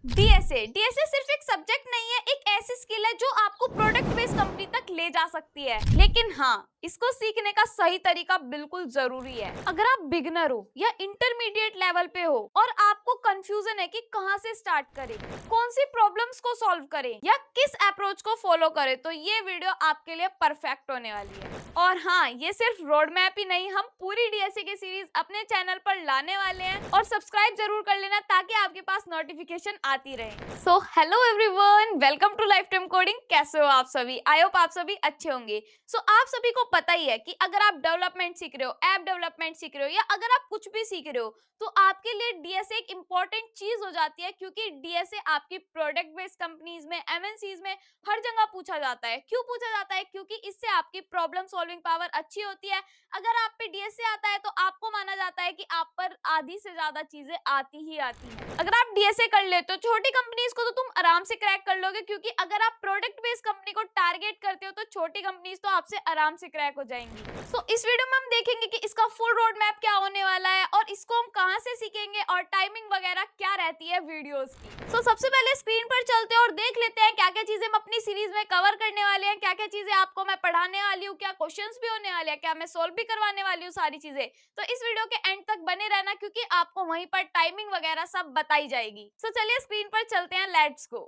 DSA सिर्फ एक subject नहीं है, एक ऐसी स्किल है जो आपको प्रोडक्ट बेस्ड कंपनी तक ले जा सकती है। लेकिन हाँ, इसको सीखने का सही तरीका बिल्कुल जरूरी है। अगर आप बिगनर हो या इंटरमीडिएट लेवल पे हो और आपको कंफ्यूजन है कि कहाँ से स्टार्ट करें, कौन सी प्रॉब्लम्स को सॉल्व करें या किस अप्रोच को फॉलो करें, तो ये वीडियो आपके लिए परफेक्ट होने वाली है। और हाँ, ये सिर्फ रोड मैप ही नहीं, हम पूरी डीएसए की सीरीज अपने चैनल पर लाने वाले हैं और सब्सक्राइब जरूर कर लेना ताकि आपके पास नोटिफिकेशन आती रहे। So hello everyone, welcome to life time coding. कैसे हो आप सभी? आई होप आप सभी अच्छे होंगे। आप सभी को पता ही है कि अगर आप डेवलपमेंट सीख रहे हो, ऐप डेवलपमेंट सीख रहे हो या अगर आप कुछ भी सीख रहे हो, तो आपके लिए डीएसए एक इंपॉर्टेंट चीज हो जाती है, क्योंकि डीएसए आपकी प्रोडक्ट बेस्ड कंपनीज में, एमएनसीज में हर जगह पूछा जाता है। क्यों पूछा जाता है? क्योंकि इससे आपकी प्रॉब्लम सॉल्विंग पावर अच्छी होती है। अगर आप पे डीएसए आता है तो आपको माना जाता है कि आप पर आधी से ज्यादा चीजें आती ही आती हैं। अगर आप डीएसए कर लेते हो, छोटी कंपनीज को तो तुम आराम से क्रैक कर लोगे, क्योंकि अगर आप प्रोडक्ट बेस्ड कंपनी को टारगेट करते हो तो छोटी कंपनीज तो आपसे आराम से क्रैक हो जाएंगी। इस वीडियो में हम देखेंगे कि इसका फुल रोड मैप क्या होने वाला है और इसको हम कहां से सीखेंगे और टाइमिंग वगैरह क्या रहती है वीडियोस की। सबसे पहले स्क्रीन पर चलते हैं और देख लेते हैं क्या क्या चीजें हम अपनी सीरीज में कवर करने वाले हैं, क्या क्या चीजें आपको मैं पढ़ाने वाली हूँ, क्या क्वेश्चंस भी होने वाले हैं, क्या मैं सोल्व भी करवाने वाली हूँ सारी चीजें। तो इस वीडियो के एंड तक बने रहना, क्योंकि आपको वहीं पर टाइमिंग वगैरह सब बताई जाएगी। चलिए स्क्रीन पर चलते हैं, लेट्स गो।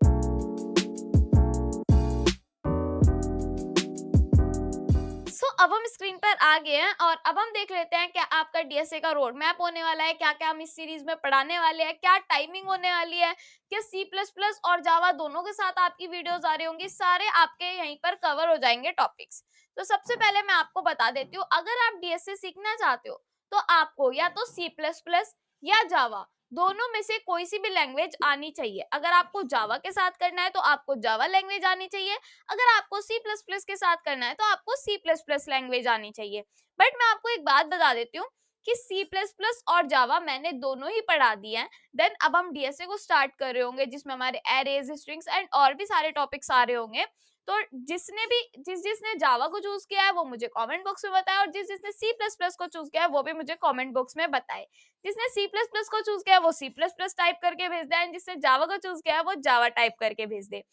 अब हम स्क्रीन पर आ गए हैं और अब हम देख लेते हैं क्या आपका डीएसए का रोड मैप होने वाला है, क्या क्या हम इस सीरीज में पढ़ाने वाले हैं, क्या टाइमिंग होने वाली है, क्या सी प्लस प्लस और जावा दोनों के साथ आपकी वीडियोस आ रही होंगी, सारे आपके यहीं पर कवर हो जाएंगे टॉपिक्स। तो सबसे पहले मैं आपको बता देती हूँ, अगर आप डीएसए सीखना चाहते हो तो आपको या तो सी प्लस प्लस या जावा, दोनों में से कोई सी भी लैंग्वेज आनी चाहिए। अगर आपको जावा के साथ करना है तो आपको जावा लैंग्वेज आनी चाहिए, अगर आपको सी प्लस प्लस के साथ करना है तो आपको सी प्लस प्लस लैंग्वेज आनी चाहिए। बट मैं आपको एक बात बता देती हूँ कि सी प्लस प्लस और जावा मैंने दोनों ही पढ़ा दिए हैं। देन अब हम डीएसए को स्टार्ट कर रहे होंगे, जिसमें हमारे एरेज, स्ट्रिंग्स एंड और भी सारे टॉपिक्स आ रहे होंगे। तो जिसने जावा को चूज किया है वो मुझे कमेंट बॉक्स में बताए, और जिसने सी प्लस प्लस को चूज किया है वो भी मुझे कमेंट बॉक्स में बताए। जिसने सी प्लस प्लस को चूज किया है वो सी प्लस प्लस टाइप करके भेज दे, एंड जिसने जावा को चूज किया है वो जावा टाइप करके भेज दे।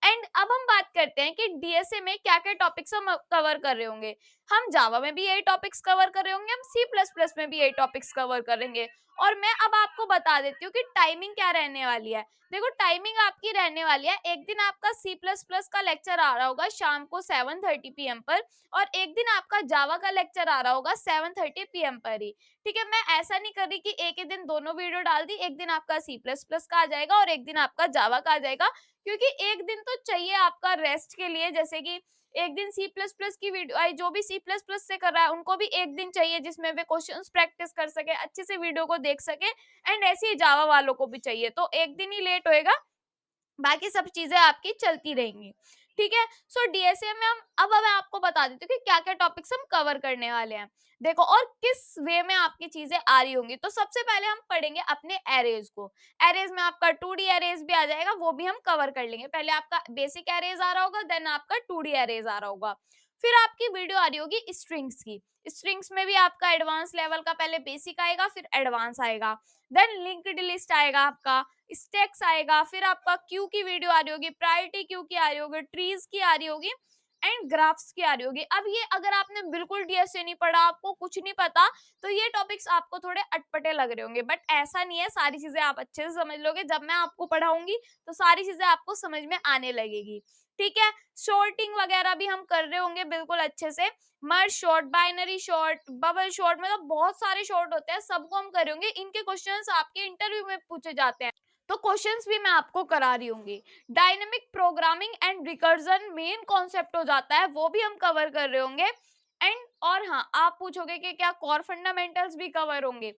एंड अब हम बात करते हैं कि डीएसए में क्या क्या टॉपिक्स हम कवर कर रहे होंगे। हम जावा में भी यही टॉपिक्स कवर कर रहे होंगे, हम सी प्लस प्लस में भी यही टॉपिक्स कवर करेंगे। और मैं अब आपको बता देती हूँ कि टाइमिंग क्या रहने वाली है। देखो, टाइमिंग आपकी रहने वाली है, एक दिन आपका सी प्लस प्लस का लेक्चर आ रहा होगा शाम को 7:30 PM पर, और एक दिन आपका जावा का लेक्चर आ रहा होगा 7:30 PM पर ही। ठीक है, मैं ऐसा नहीं कर रही कि एक ही दिन दोनों वीडियो डाल दी, एक दिन आपका सी प्लस प्लस का आ जाएगा और एक दिन आपका जावा का आ जाएगा, क्योंकि एक दिन तो चाहिए आपका रेस्ट के लिए। जैसे कि एक दिन सी प्लस प्लस की वीडियो आई, जो भी सी प्लस प्लस से कर रहा है उनको भी एक दिन चाहिए जिसमें वे क्वेश्चंस प्रैक्टिस कर सके, अच्छे से वीडियो को देख सके। एंड ऐसे ही जावा वालों को भी चाहिए, तो एक दिन ही लेट होएगा, बाकी सब चीजें आपकी चलती रहेंगी। ठीक है। डीएसए में हम अब मैं आपको बता देती हूँ कि क्या क्या टॉपिक्स हम कवर करने वाले हैं। देखो, और किस वे में आपकी चीजें आ रही होंगी। तो सबसे पहले हम पढ़ेंगे अपने एरेज को। एरेज में आपका 2D एरेज भी आ जाएगा, वो भी हम कवर कर लेंगे। पहले आपका बेसिक एरेज आ रहा होगा, देन आपका 2D एरेज आ रहा होगा। फिर आपकी वीडियो आ रही होगी स्ट्रिंग्स की। स्ट्रिंग्स में भी आपका एडवांस लेवल का पहले बेसिक आएगा, फिर एडवांस आएगा, देन लिंक्ड लिस्ट आएगा, आपका स्टेक्स आएगा, फिर आपका क्यू की वीडियो आ रही होगी, प्रायोरिटी क्यू की आ रही होगी, ट्रीज की आ रही होगी, एंड ग्राफ्स की आ रही होगी। अब ये अगर आपने बिल्कुल डीएसए नहीं पढ़ा, आपको कुछ नहीं पता, तो ये टॉपिक्स आपको थोड़े अटपटे लग रहे होंगे, बट ऐसा नहीं है, सारी चीजें आप अच्छे से समझ लोगे। जब मैं आपको पढ़ाऊंगी तो सारी चीजें आपको समझ में आने लगेगी। ठीक है। शॉर्टिंग वगैरह भी हम कर रहे होंगे बिल्कुल अच्छे से। Merge sort, binary sort, bubble sort, मतलब बहुत सारे शॉर्ट होते हैं, सबको हम करेंगे। इनके क्वेश्चंस आपके इंटरव्यू में पूछे जाते हैं, तो क्वेश्चंस भी मैं आपको करा रही हूंगी। Dynamic programming and recursion main concept हो जाता है, वो भी हम कवर कर रहे होंगे। एंड और हाँ, आप पूछोगे कि क्या कोर फंडामेंटल्स भी कवर होंगे।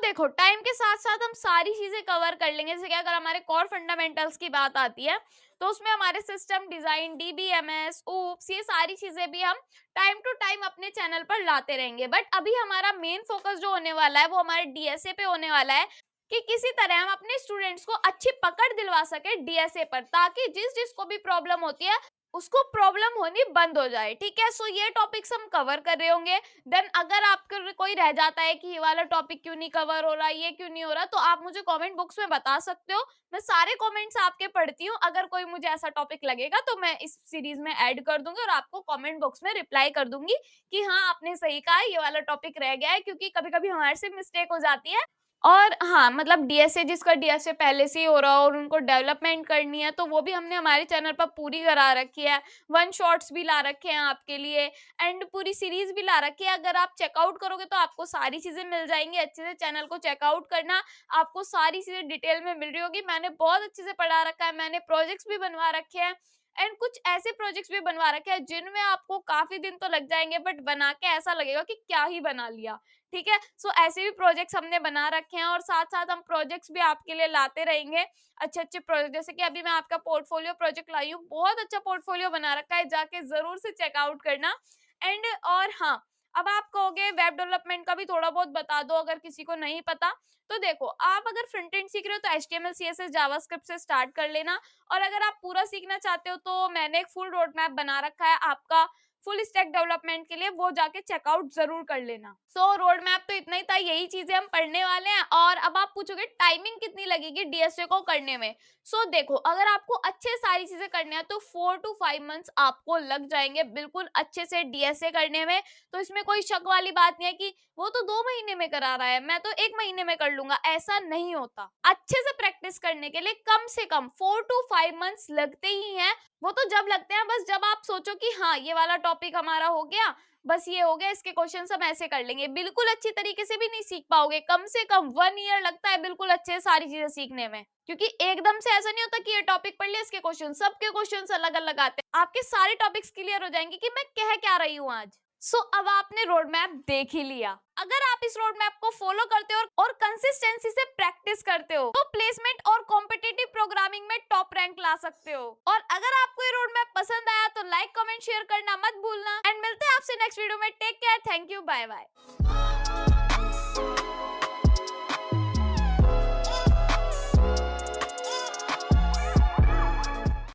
देखो, टाइम के साथ साथ हम सारी चीजें कवर कर लेंगे। जैसे कि अगर हमारे कोर फंडामेंटल्स की बात आती है तो उसमें हमारे सिस्टम डिजाइन, डीबीएमएस, ऊप्स, ये सारी चीजें भी हम टाइम टू टाइम अपने चैनल पर लाते रहेंगे। बट अभी हमारा मेन फोकस जो होने वाला है वो हमारे डीएसए पे होने वाला है, कि किसी तरह हम अपने स्टूडेंट्स को अच्छी पकड़ दिलवा सके डीएसए पर, ताकि जिस जिसको भी प्रॉब्लम होती है उसको प्रॉब्लम होनी बंद हो जाए, ठीक है। सो ये टॉपिक्स हम कवर कर रहे होंगे। देन अगर आपको कोई रह जाता है कि ये वाला टॉपिक क्यों नहीं कवर हो रहा, ये क्यों नहीं हो रहा, तो आप मुझे कमेंट बॉक्स में बता सकते हो। मैं सारे कमेंट्स आपके पढ़ती हूँ। अगर कोई मुझे ऐसा टॉपिक लगेगा तो मैं इस सीरीज में ऐड कर दूंगी और आपको कमेंट बॉक्स में रिप्लाई कर दूंगी कि हाँ, आपने सही कहा, ये वाला टॉपिक रह गया है, क्योंकि कभी कभी हमारे से मिस्टेक हो जाती है। और हाँ, मतलब डीएसए, जिसका डीएसए पहले से ही हो रहा हो और उनको डेवलपमेंट करनी है, तो वो भी हमने हमारे चैनल पर पूरी करा रखी है। वन शॉट्स भी ला रखे हैं आपके लिए एंड पूरी सीरीज भी ला रखी है। अगर आप चेकआउट करोगे तो आपको सारी चीजें मिल जाएंगी। अच्छे से चैनल को चेकआउट करना, आपको सारी चीजें डिटेल में मिल रही होगी। मैंने बहुत अच्छे से पढ़ा रखा है, मैंने प्रोजेक्ट्स भी बनवा रखे हैं एंड कुछ ऐसे प्रोजेक्ट्स भी बनवा रखे हैं जिनमें आपको काफी दिन तो लग जाएंगे, बट बना के ऐसा लगेगा कि क्या ही बना लिया, ठीक है। सो ऐसे भी प्रोजेक्ट्स हमने बना रखे हैं और साथ साथ हम प्रोजेक्ट्स भी आपके लिए लाते रहेंगे। अच्छे अच्छे प्रोजेक्ट, जैसे कि अभी मैं आपका पोर्टफोलियो प्रोजेक्ट लाई हूँ, बहुत अच्छा पोर्टफोलियो बना रखा है, जाके जरूर से चेकआउट करना। एंड और हाँ, अब आप कहोगे वेब डेवलपमेंट का भी थोड़ा बहुत बता दो अगर किसी को नहीं पता। तो देखो, आप अगर फ्रंट एंड सीख रहे हो तो HTML CSS जावास्क्रिप्ट से स्टार्ट कर लेना। और अगर आप पूरा सीखना चाहते हो तो मैंने एक फुल रोड मैप बना रखा है आपका फुल स्टैक डेवलपमेंट के लिए, वो जाके चेकआउट जरूर कर लेना। सो रोड मैप तो इतना ही था, यही चीजें हम पढ़ने वाले हैं। और अब आप पूछोगे टाइमिंग कितनी लगेगी डीएसए को करने में। सो देखो, अगर आपको अच्छे सारी चीजें करने हैं तो 4 to 5 मंथ्स आपको लग जाएंगे बिल्कुल अच्छे से डीएसए करने में। तो इसमें कोई शक वाली बात नहीं है कि वो तो 2 महीने में करा रहा है, मैं तो 1 महीने में कर लूंगा, ऐसा नहीं होता। अच्छे से प्रैक्टिस करने के लिए कम से कम 4 to 5 मंथ्स लगते ही हैं। वो तो जब लगते हैं, बस जब आप सोचो कि हाँ, ये वाला टॉपिक हमारा हो गया, बस ये हो गया, इसके क्वेश्चन हम ऐसे कर लेंगे। बिल्कुल अच्छी तरीके से भी नहीं सीख पाओगे, कम से कम 1 ईयर लगता है बिल्कुल अच्छे से सारी चीजें सीखने में। क्योंकि एकदम से ऐसा नहीं होता कि ये टॉपिक पढ़ लिया, इसके क्वेश्चन, सबके क्वेश्चन अलग अलग आते हैं। आपके सारे टॉपिक्स क्लियर हो जाएंगे कि मैं कह क्या रही हूँ आज। सो अब आपने रोड मैप देख ही लिया। अगर आप इस रोड मैप को फॉलो करते हो और कंसिस्टेंसी से प्रैक्टिस करते हो तो प्लेसमेंट और कॉम्पिटिटिव प्रोग्रामिंग में टॉप रैंक ला सकते हो। और अगर आपको ये रोड मैप पसंद आया तो लाइक कमेंट शेयर करना मत भूलना। एंड मिलते हैं आपसे नेक्स्ट वीडियो में। Take care, thank you, bye bye.